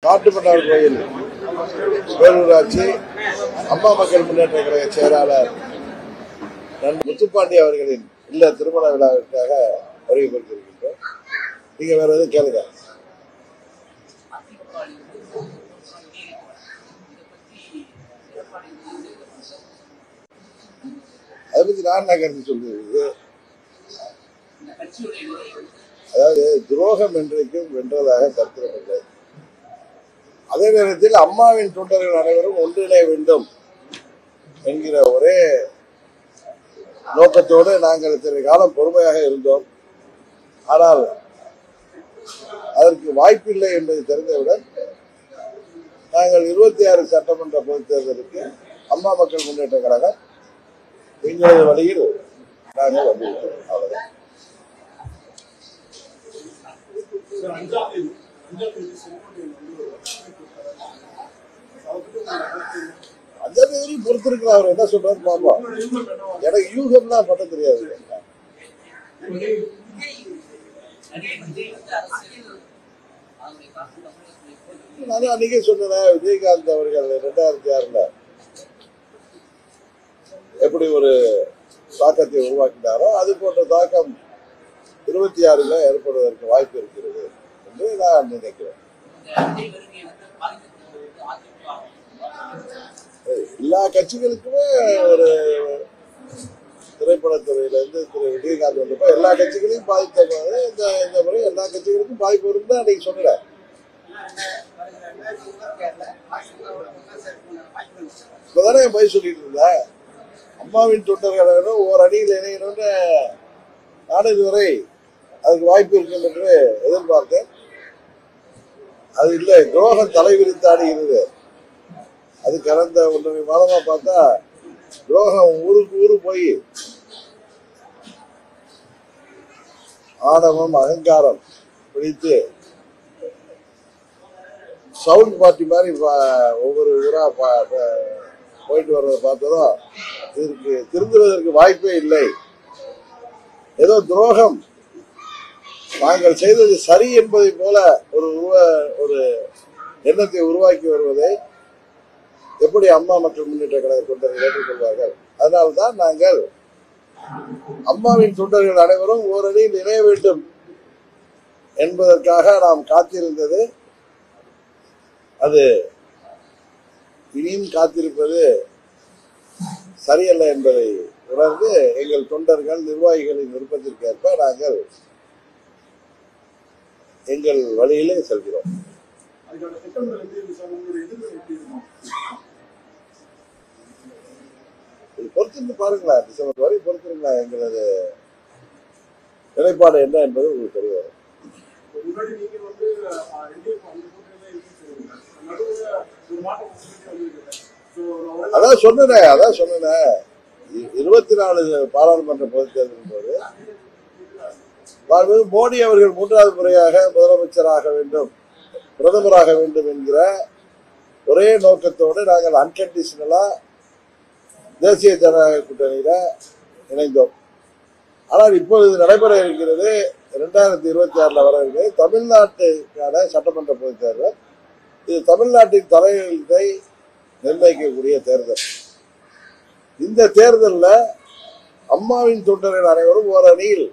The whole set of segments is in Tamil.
காட்டுமன்னார் கோயில் பேரூராட்சி அம்மா மக்கள் முன்னேற்ற கழக செயலாளர் முத்துப்பாண்டி அவர்களின் இல்ல திருமண விழாவிற்காக வருகை கொடுத்திருக்கின்றோம். நீங்க வேற எதுவும் கேளுங்க. அதை பத்தி நான் என்ன கருத்து சொல்றது? அதாவது துரோகம் என்றைக்கும் வென்றதாக கருத்திடவில்லை. அதே நேரத்தில் அம்மாவின் தொண்டர்கள் அனைவரும் ஒன்றிணைய வேண்டும் என்கிற ஒரே நோக்கத்தோடு நாங்கள் இத்தனை காலம் பொறுமையாக இருந்தோம். ஆனால் அதற்கு வாய்ப்பில்லை என்பதை தெரிந்தவுடன் நாங்கள் 26 சட்டமன்ற பொதுத் தேர்தலுக்கு அம்மா மக்கள் முன்னேற்ற கழகம் எங்களது வழியில் நாங்கள் வந்திருக்கிறோம். அவ்வளவுதான். அஞ்சாம் தேதி பொறுத்திருக்கிற அவர் என்ன சொல்றாரு பாப்போம். எனக்கு யூகம்லாம் பண்ண தெரியாது. நான் அன்னைக்கே சொன்னேன், விஜயகாந்த் அவர்கள் 2006 எப்படி ஒரு தாக்கத்தை உருவாக்கினாரோ அது போன்ற தாக்கம் 26 ஏற்படுவதற்கு வாய்ப்பு இருக்கிறது என்று நான் நினைக்கிறேன். எல்லா கட்சிகளுக்குமே ஒரு திரைப்படத்துறையிலிருந்து திரு விஜயகாந்த் வந்தப்ப எல்லா கட்சிகளையும் பாதித்த இந்த முறை எல்லா கட்சிகளுக்கும் பாதிப்பு வரும்னு தான் அன்னைக்கு சொன்னேன். இப்பதானே என் போய் சொல்லிட்டு இருந்தேன். அம்மாவின் தொண்டர்கள் ஓர் அணியில் இணையணும்னு நானும் இதுவரை அதுக்கு வாய்ப்பு இருக்கும் என்று எதிர்பார்த்தேன். அது இல்லை, துரோகம் தலைவிரித்தாடுகிறது. அது கடந்த 1.5 மாதமா பார்த்தா துரோகம் ஊருக்கு ஊரு போய் ஆணவம் அகங்காரம் பிடித்து சவுண்ட் பார்ட்டி மாதிரி ஒவ்வொரு ஊரா போயிட்டு வர்றதை பார்த்ததும் இதற்கு திருந்துவதற்கு வாய்ப்பே இல்லை. ஏதோ துரோகம் நாங்கள் செய்தது சரி என்பதை போல ஒரு எண்ணத்தை உருவாக்கி வருவதை எப்படி அம்மா மக்கள் முன்னேற்ற கழக தொண்டர்கள் ஏற்றுக்கொள்வார்கள்? அதனால்தான் நாங்கள் அம்மாவின் தொண்டர்கள் அனைவரும் ஓரணியில் இணைய வேண்டும் என்பதற்காக நாம் காத்திருந்தது. அது இனியும் காத்திருப்பது சரியல்ல என்பதை உணர்ந்து எங்கள் தொண்டர்கள் நிர்வாகிகளின் விருப்பத்திற்கு ஏற்ப நாங்கள் எங்கள் வழியிலே செல்கிறோம். பொறுத்திருந்து பாருங்களேன், டிசம்பர் வரை பொறுத்திருங்களா. எங்களது நிலைப்பாடு என்ன என்பது உங்களுக்கு தெரிய வரும். அதான் சொன்னேன் 24 பாராளுமன்ற பொதுத் தேர்தலின் போது மோடி அவர்கள் 3வது முறையாக முதலமைச்சராக வேண்டும், பிரதமராக வேண்டும் என்கிற ஒரே நோக்கத்தோடு நாங்கள் அன்கண்டிஷனலா தேசிய ஜனநாயக கூட்டணியில இணைந்தோம். ஆனால் இப்பொழுது நடைபெற இருக்கிறது 2026 வர இருக்கிறது தமிழ்நாட்டுக்கான சட்டமன்ற பொதுத் தேர்தல். இது தமிழ்நாட்டின் தலையீட்டை நிர்ணயிக்கக்கூடிய தேர்தல். இந்த தேர்தலில் அம்மாவின் தொண்டர்கள் அனைவரும் ஒரு அணியில்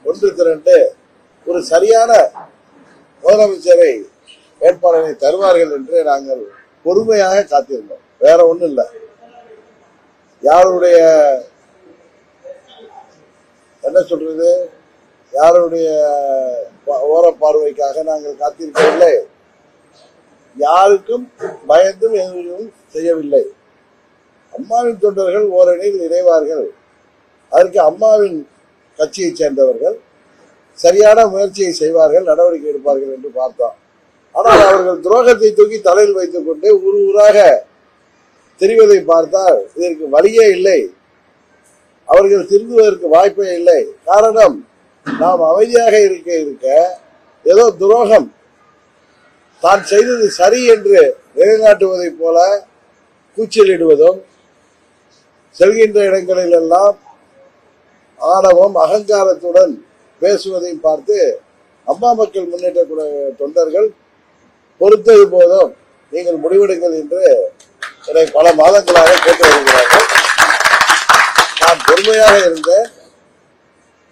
ஒன்று திரண்டு ஒரு சரியான முதலமைச்சரை வேட்பாளரை தருவார்கள் என்று நாங்கள் பொறுமையாக காத்திருந்தோம். வேற ஒண்ணும் இல்லை. யாருடைய என்ன சொல்றது, யாருடைய ஓரப்பார்வைக்காக நாங்கள் காத்திருக்கவில்லை. யாருக்கும் பயந்தும் எதுவும் செய்யவில்லை. அம்மாவின் தொண்டர்கள் ஓரணியில் இணைவார்கள், அதற்கு அம்மாவின் கட்சியை சேர்ந்தவர்கள் சரியான முயற்சியை செய்வார்கள், நடவடிக்கை எடுப்பார்கள் என்று பார்த்தோம். ஆனால் அவர்கள் துரோகத்தை தூக்கி தலையில் வைத்துக் கொண்டு ஊராக தெரிவதை பார்த்தால் இதற்கு வழியே இல்லை. அவர்கள் திருந்துவதற்கு வாய்ப்பே இல்லை. காரணம், நாம் அமைதியாக இருக்க ஏதோ துரோகம் தான் செய்தது சரி என்று நிலைநாட்டுவதை போல கூச்சலிடுவதும், செல்கின்ற இடங்களில் எல்லாம் ஆணவம் அகங்காரத்துடன் பேசுவதையும் பார்த்து அம்மா மக்கள் முன்னேற்ற தொண்டர்கள் பொறுத்தது போதும், நீங்கள் முடிவெடுங்கள் என்று என்னை பல மாதங்களாக கேட்டு வருகிறார்கள். நான் பொறுமையாக இருந்த,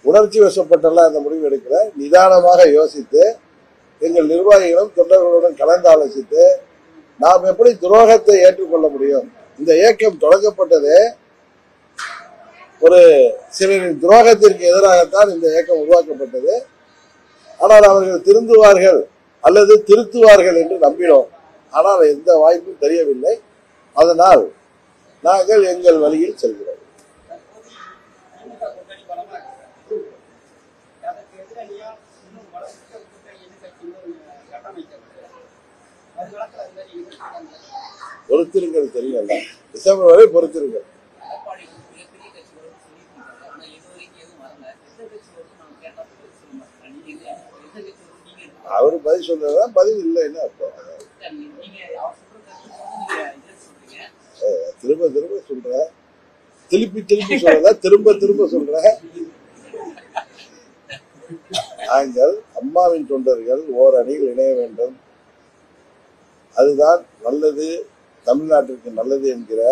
உணர்ச்சி வசப்பட்டெல்லாம் அந்த முடிவு எடுக்கல. நிதானமாக யோசித்து எங்கள் நிர்வாகிகளும் தொண்டர்களுடன் கலந்து ஆலோசித்து நாம் எப்படி துரோகத்தை ஏற்றுக்கொள்ள முடியும். இந்த இயக்கம் தொடங்கப்பட்டதே ஒரு சிலரின் துரோகத்திற்கு எதிராகத்தான் இந்த இயக்கம் உருவாக்கப்பட்டது. ஆனால் அவர்கள் திருந்துவார்கள் அல்லது திருத்துவார்கள் என்று நம்பினோம். ஆனால் எந்த வாய்ப்பும் தெரியவில்லை. அதனால் நாங்கள் எங்கள் வழியில் செல்கிறோம். பொறுத்திருங்கள், தெரியல. டிசம்பர் வரை பொறுத்திருங்கள். அவரு பதில் சொல்றதுதான் பதில் இல்லைன்னு அர்த்தம். திரும்ப திரும்ப சொல்ற, திருப்பி திருப்பி சொல்றத திரும்ப திரும்ப சொல்ற. நாங்கள் அம்மாவின் தொண்டர்கள் ஓரணியில் இணைய வேண்டும், அதுதான் நல்லது, தமிழ்நாட்டிற்கு நல்லது என்கிற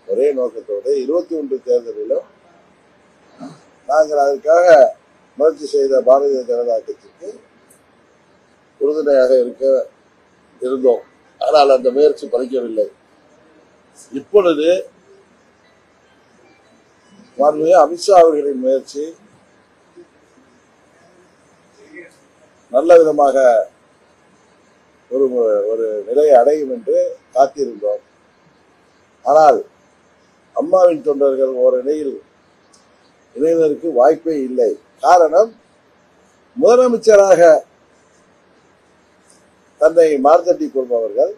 ஒரே நோக்கத்தோடு 21 தேர்தலிலும் நாங்கள் அதற்காக முயற்சி செய்த பாரதிய ஜனதா கட்சிக்கு உறுதுணையாக இருந்தோம். ஆனால் அந்த முயற்சி பலிக்கவில்லை. இப்பொழுது மாண்புமிகு அமித்ஷா அவர்களின் முயற்சி நல்ல விதமாக ஒரு நிலையை அடையும் என்று காத்திருந்தோம். ஆனால் அம்மாவின் தொண்டர்கள் ஓரணியில் இணைவதற்கு வாய்ப்பே இல்லை. காரணம், முதலமைச்சராக தன்னை மார்த்தட்டிக் கொள்பவர்கள்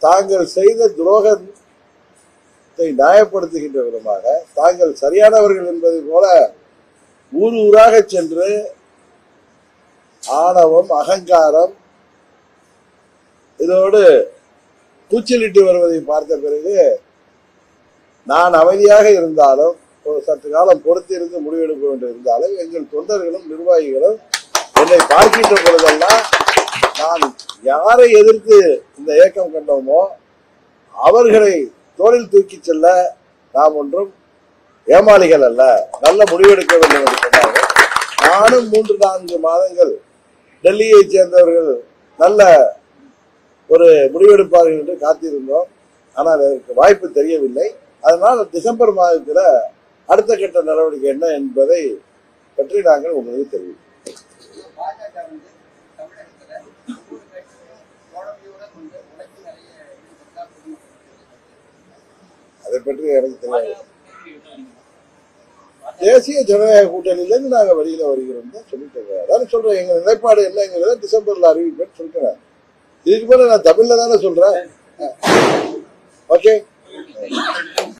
தாங்கள் செய்த துரோகத்தை நியாயப்படுத்துகின்ற விதமாக தாங்கள் சரியானவர்கள் என்பதை போல ஊர் ஊராக சென்று ஆணவம், அகங்காரம் இதோடு கூச்சலிட்டு வருவதை பார்த்த பிறகு நான் அமைதியாக இருந்தாலும், சற்று காலம் பொறுத்திருந்து முடிவெடுக்க வேண்டியிருந்தாலும், எங்கள் தொண்டர்களும் நிர்வாகிகளும் என்னை பார்க்கின்ற பொழுதெல்லாம் நான் யாரை எதிர்த்து இந்த இயக்கம் கண்டோமோ அவர்களை தோளில் தூக்கி செல்ல நாம் ஒன்றும் ஏமாளிகள் அல்ல, நல்ல முடிவெடுக்க வேண்டும் என்று சொன்னார்கள். நானும் 3-4 மாதங்கள் டெல்லியை சேர்ந்தவர்கள் நல்ல ஒரு முடிவெடுப்பார்கள் என்று காத்திருந்தோம். ஆனால் அதற்கு வாய்ப்பு தெரியவில்லை. அதனால் டிசம்பர் மாதத்தில் அடுத்த கட்ட நடவடிக்கை என்ன என்பதை பற்றி நாங்கள் உங்களுக்கு தெரிவிக்கிறோம். அதை பற்றி எனக்கு தெரியாது. தேசிய ஜனநாயக கூட்டணியிலிருந்து நாங்கள் வெளியில வருகிறோம் தான் சொல்லிட்டு அதான் சொல்றேன். எங்க நிலைப்பாடு என்னங்கிறத டிசம்பர்ல அறிவிப்பேன்னு சொல்லிட்டேன். இதுக்கு மேல நான் தமிழ்ல தானே சொல்றேன். ஓகே.